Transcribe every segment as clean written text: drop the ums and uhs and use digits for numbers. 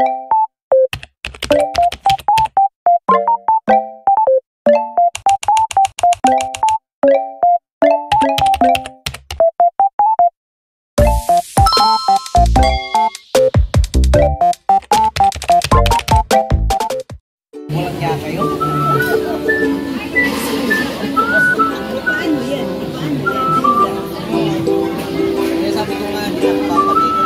Walang kaya kayo? Paano yan? Kaya sabi ko nga, hindi ako papalitin.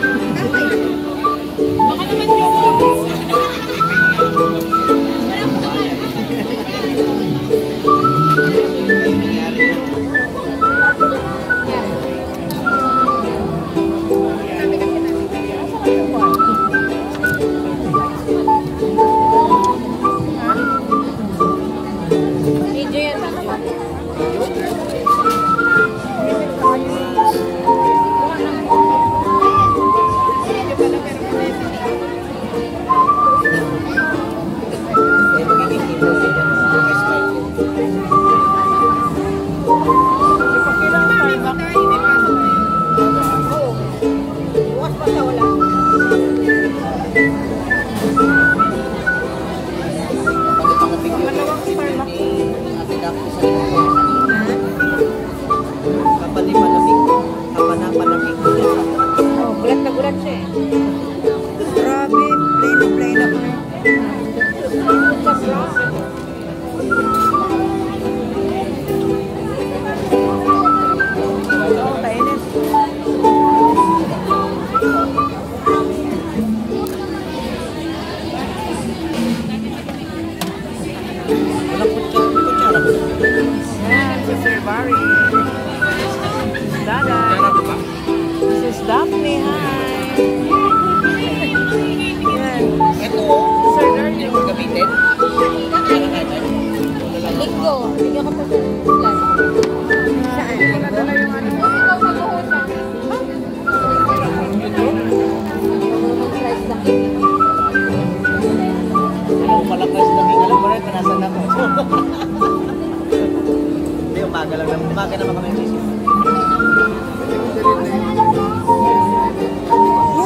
Baka naman yung umaga naman kami ng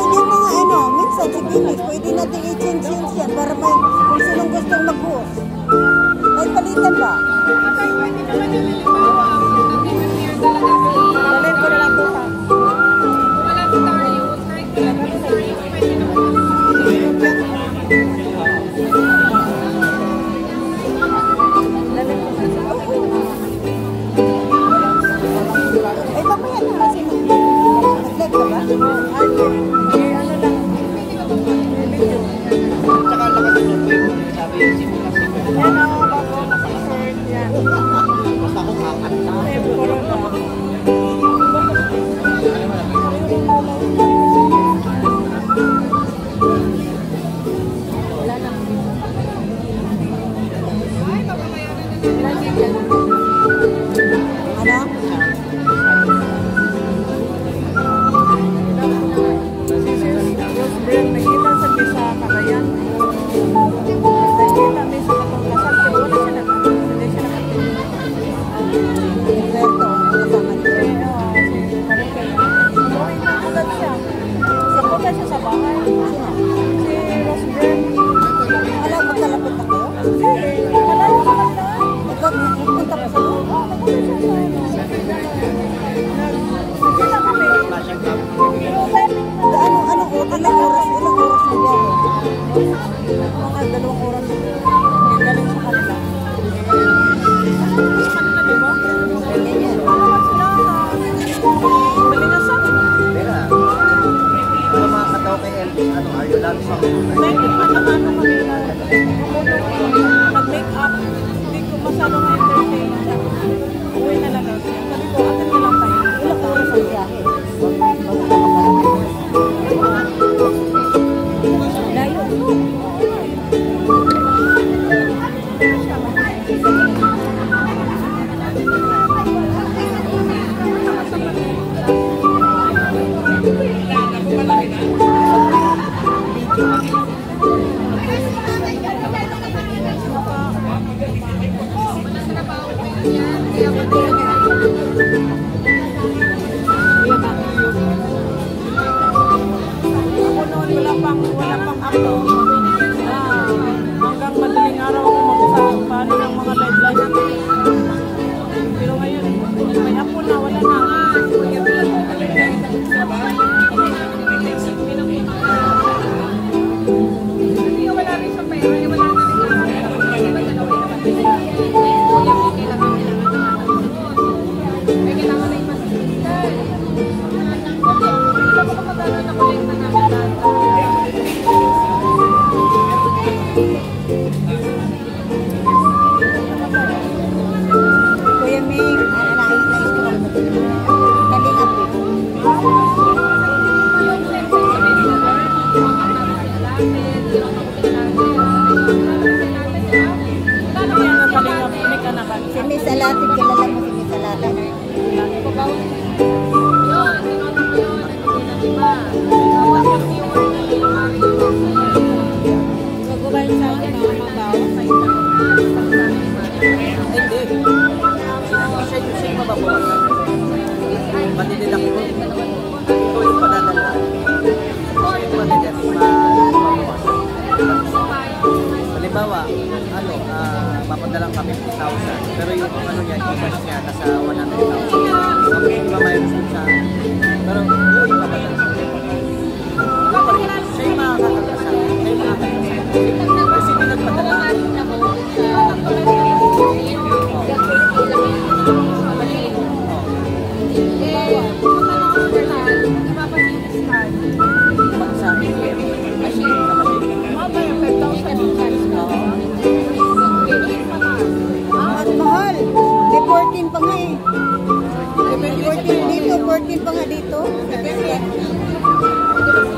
yung mga ano, minsan sa Guinness, pwede natin i-change yan para may kung sinong gustong mag-host. May palitan ba? Pwede naman yung halimbawa. Dalhin ko na lang po sa wala po tayo. Kahit wala po tayo, pwede naman. Yan, kaya wala pang ako. Hanggang madaling araw ako mag-usap paano ng mga live. Pero ngayon, may apo na, wala na. Wala rin sa pera, wala na rin Kuya Ming, nais ko kalingap eh. Si Miss Alatin, kilala mo si Miss Alatin? Magkubahin sa akin mga mabaw. Hindi. Siya yung mababawasan. Matitidak ko. Ito yung padadala. Siya yung matitidak mababawasan. Halimbawa, mapadalang ka 50,000. Pero yung ano niya, yung cash niya, nasa 100,000. Okay, di ba mayroon siya? Pero yung ipapadala sa akin. Siya yung makakagasa. Siya yung makakagasa. Kasi hindi nagpadala. Mas mahal. May 14 pa nga eh. 14 dito, 14 pa nga dito.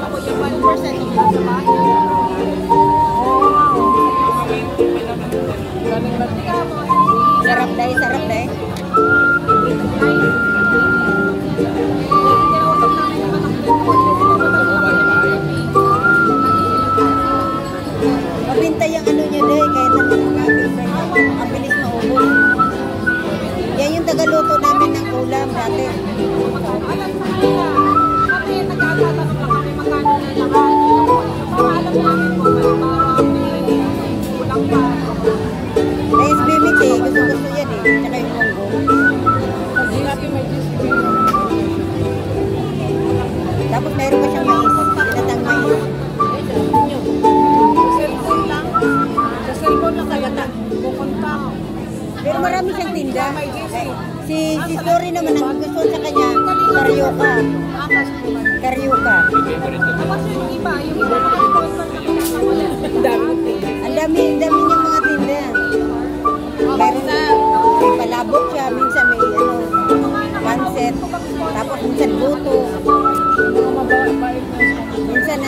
Ako yung 1% ng nasa bahay. Sarap dahil, sarap dahil. Mabinta yung ano niya dahil, kahit anong mga mabilis maubos. Yan yung tagaluto namin ng ulam dati. Alam sa kanila, kami nagkakatanong lang kami magkano na lahat. Para alam namin kung marami, kulang pa. Ay, SBMT eh, gusto yan eh. Tsaka yung monggo. Tapos meron pa siyang mais, pinatang mais. Sa cellphone lang kaya pupunta. Pero marami siyang tinda. Si Story naman, ang gusto sa kanya, Karyoka. Karyoka. Tapos yung iba mga sponsor na pinakamulan. Ang dami niyang mga tinda. Meron may palabok siya, minsan may pancet, tapos minsan buto. Minsan